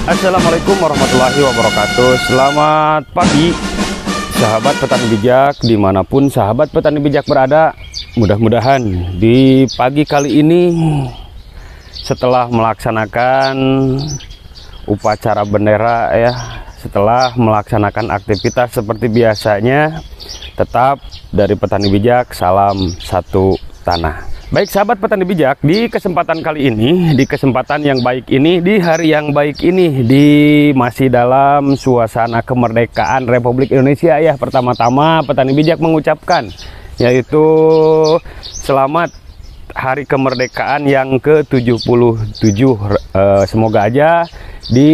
Assalamualaikum warahmatullahi wabarakatuh. Selamat pagi sahabat petani bijak dimanapun sahabat petani bijak berada. Mudah-mudahan di pagi kali ini setelah melaksanakan upacara bendera ya, setelah melaksanakan aktivitas seperti biasanya, tetap dari petani bijak salam satu tanah. Baik sahabat petani bijak, di kesempatan kali ini, di kesempatan yang baik ini, di hari yang baik ini, di masih dalam suasana kemerdekaan Republik Indonesia ya, pertama-tama petani bijak mengucapkan yaitu selamat hari kemerdekaan yang ke-77. Semoga aja di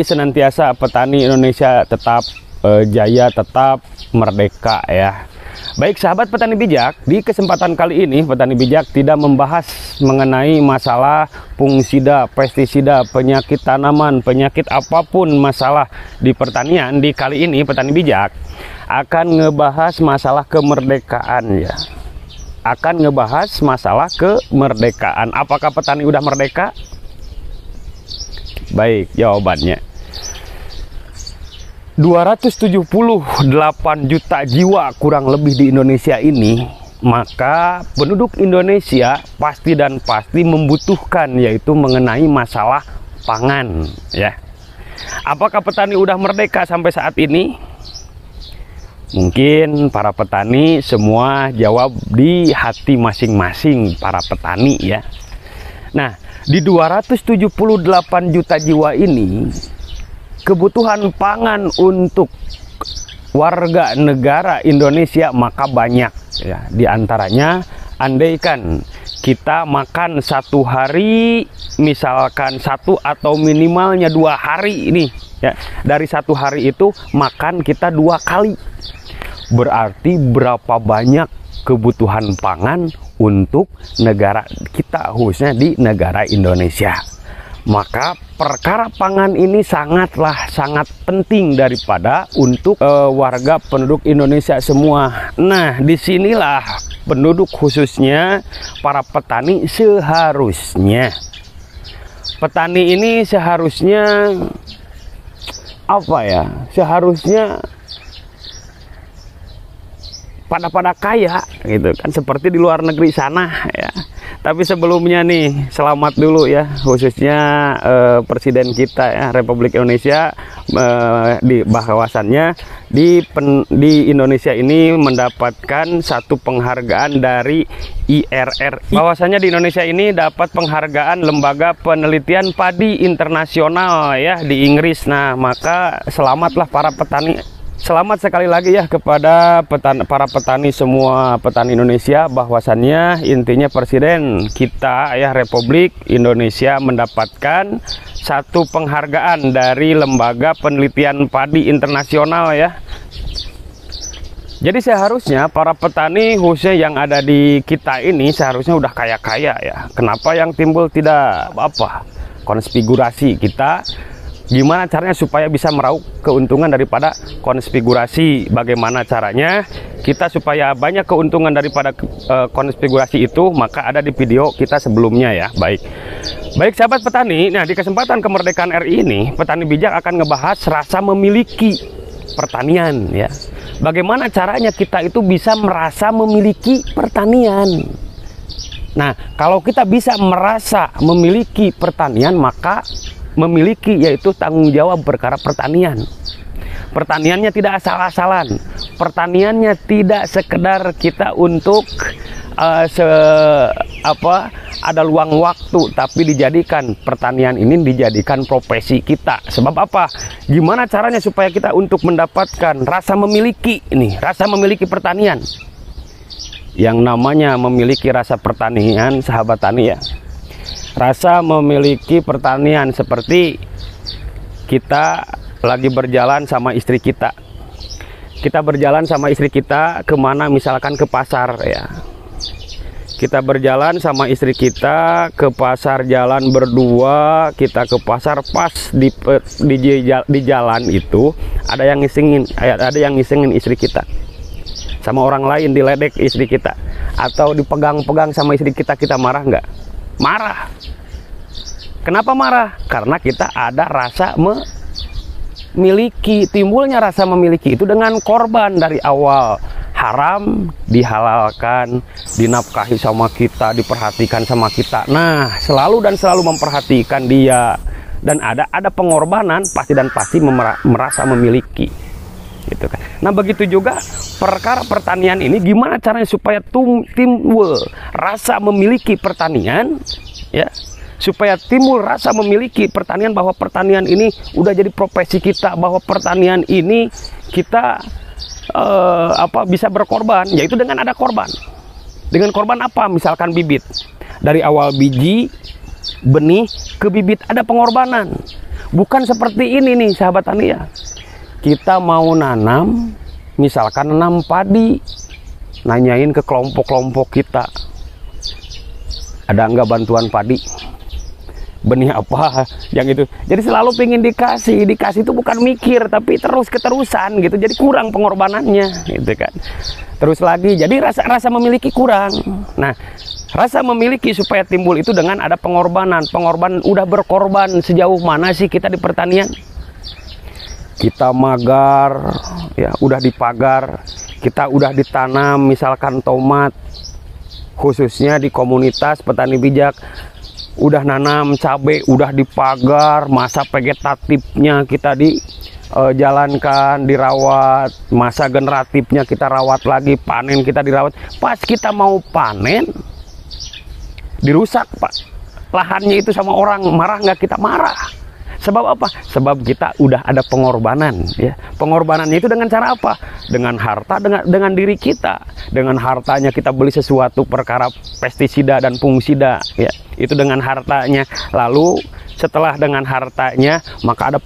senantiasa petani Indonesia tetap jaya, tetap merdeka ya. Baik sahabat petani bijak, di kesempatan kali ini petani bijak tidak membahas mengenai masalah fungisida, pestisida, penyakit tanaman, penyakit apapun masalah di pertanian. Di kali ini petani bijak akan ngebahas masalah kemerdekaan ya. Akan ngebahas masalah kemerdekaan. Apakah petani udah merdeka? Baik, jawabannya 278 juta jiwa kurang lebih di Indonesia ini, maka penduduk Indonesia pasti dan pasti membutuhkan yaitu mengenai masalah pangan ya. Apakah petani udah merdeka sampai saat ini? Mungkin para petani semua jawab di hati masing-masing para petani ya. Nah, di 278 juta jiwa ini, kebutuhan pangan untuk warga negara Indonesia maka banyak ya. Di antaranya andaikan kita makan satu hari, misalkan satu atau minimalnya 2 hari ini ya, dari satu hari itu makan kita 2 kali, berarti berapa banyak kebutuhan pangan untuk negara kita, khususnya di negara Indonesia. Maka perkara pangan ini sangat penting daripada untuk warga penduduk Indonesia semua. Nah, disinilah penduduk khususnya para petani seharusnya, petani ini seharusnya apa ya? Seharusnya pada kaya gitu kan, seperti di luar negeri sana ya. Tapi sebelumnya nih, selamat dulu ya, khususnya Presiden kita ya, Republik Indonesia, di bahwasannya di Indonesia ini mendapatkan satu penghargaan dari IRRI. Bahwasannya di Indonesia ini dapat penghargaan Lembaga Penelitian Padi Internasional ya di Inggris. Nah, maka selamatlah para petani. Selamat sekali lagi ya kepada para petani semua, petani Indonesia, bahwasannya intinya Presiden kita ya Republik Indonesia mendapatkan satu penghargaan dari Lembaga Penelitian Padi Internasional ya. Jadi seharusnya para petani khususnya yang ada di kita ini seharusnya udah kaya-kaya ya. Kenapa yang timbul tidak apa? Konfigurasi kita. Gimana caranya supaya bisa meraup keuntungan daripada konfigurasi? Bagaimana caranya kita supaya banyak keuntungan daripada konfigurasi itu? Maka ada di video kita sebelumnya ya. Baik sahabat petani. Nah, di kesempatan kemerdekaan RI ini, petani bijak akan ngebahas rasa memiliki pertanian ya. Bagaimana caranya kita itu bisa merasa memiliki pertanian? Nah, kalau kita bisa merasa memiliki pertanian, maka memiliki yaitu tanggung jawab perkara pertanian. Pertaniannya tidak asal-asalan. Pertaniannya tidak sekedar kita untuk ada luang waktu, tapi dijadikan pertanian ini dijadikan profesi kita. Sebab apa? Gimana caranya supaya kita untuk mendapatkan rasa memiliki ini, rasa memiliki pertanian. Yang namanya memiliki rasa pertanian, sahabat tani ya. Rasa memiliki pertanian seperti kita lagi berjalan sama istri kita. Kita berjalan sama istri kita kemana, misalkan ke pasar ya. Kita berjalan sama istri kita ke pasar, jalan berdua, kita ke pasar, pas di jalan itu ada yang ngisengin istri kita. Sama orang lain diledek istri kita, atau dipegang-pegang sama istri kita, kita marah nggak? Marah. Kenapa marah? Karena kita ada rasa memiliki. Timbulnya rasa memiliki itu dengan korban dari awal. Haram dihalalkan, dinafkahi sama kita, diperhatikan sama kita. Nah, selalu dan selalu memperhatikan dia. Dan ada pengorbanan pasti dan pasti merasa memiliki, gitu kan. Nah, begitu juga perkara pertanian ini, gimana caranya supaya timbul rasa memiliki pertanian, ya, supaya timbul rasa memiliki pertanian, bahwa pertanian ini udah jadi profesi kita, bahwa pertanian ini kita bisa berkorban, yaitu dengan ada korban. Dengan korban apa? Misalkan bibit, dari awal biji, benih ke bibit ada pengorbanan. Bukan seperti ini nih sahabat tani ya. Kita mau nanam, misalkan nanam padi, nanyain ke kelompok-kelompok kita, ada enggak bantuan padi, benih apa yang itu. Jadi selalu pengen dikasih itu bukan mikir, tapi keterusan gitu. Jadi kurang pengorbanannya, gitu kan. Terus lagi, jadi rasa memiliki kurang. Nah, rasa memiliki supaya timbul itu dengan ada pengorbanan. Pengorbanan, udah berkorban sejauh mana sih kita di pertanian? Kita magar, ya udah dipagar, kita udah ditanam misalkan tomat, khususnya di komunitas petani bijak, udah nanam cabai, udah dipagar, masa vegetatifnya kita dijalankan, dirawat, masa generatifnya kita rawat lagi, panen kita dirawat. Pas kita mau panen, dirusak Pak lahannya itu sama orang, marah nggak? Kita marah. Sebab apa? Sebab kita udah ada pengorbanan, ya. Pengorbanannya itu dengan cara apa? Dengan harta, dengan diri kita. Dengan hartanya kita beli sesuatu perkara pestisida dan fungisida, ya. Itu dengan hartanya. Lalu setelah dengan hartanya, maka ada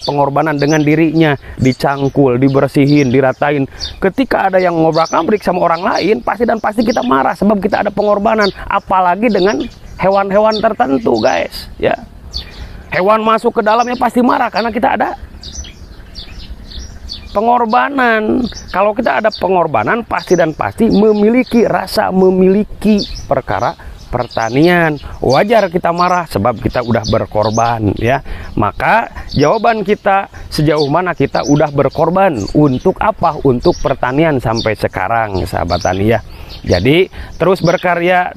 pengorbanan dengan dirinya, dicangkul, dibersihin, diratain. Ketika ada yang ngobrak-ngabrik sama orang lain, pasti dan pasti kita marah sebab kita ada pengorbanan. Apalagi dengan hewan-hewan tertentu, guys, ya. Hewan masuk ke dalamnya pasti marah karena kita ada pengorbanan. Kalau kita ada pengorbanan, pasti dan pasti memiliki rasa memiliki perkara pertanian. Wajar kita marah sebab kita udah berkorban, ya. Maka jawaban kita, sejauh mana kita udah berkorban untuk apa? Untuk pertanian sampai sekarang, sahabat tani, ya. Jadi terus berkarya,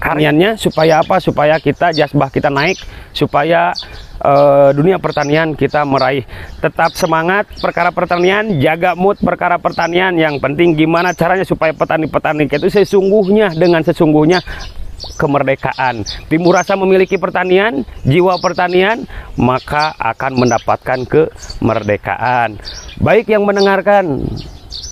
karyanya supaya apa? Supaya kita jazbah kita naik, supaya dunia pertanian kita meraih. Tetap semangat perkara pertanian, jaga mood perkara pertanian. Yang penting gimana caranya supaya petani-petani itu sesungguhnya, dengan sesungguhnya kemerdekaan. Timbul rasa memiliki pertanian, jiwa pertanian, maka akan mendapatkan kemerdekaan. Baik yang mendengarkan,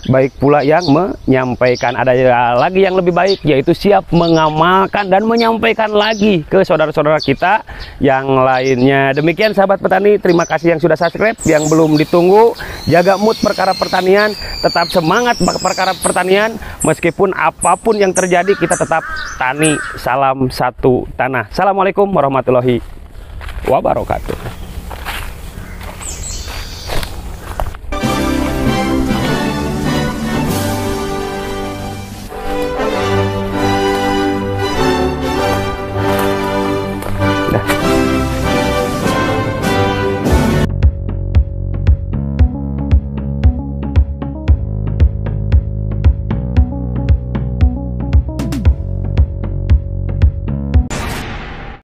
baik pula yang menyampaikan. Ada lagi yang lebih baik, yaitu siap mengamalkan dan menyampaikan lagi ke saudara-saudara kita yang lainnya. Demikian sahabat petani, terima kasih yang sudah subscribe. Yang belum ditunggu, jaga mood perkara pertanian, tetap semangat perkara pertanian. Meskipun apapun yang terjadi, kita tetap tani. Salam satu tanah. Assalamualaikum warahmatullahi wabarakatuh.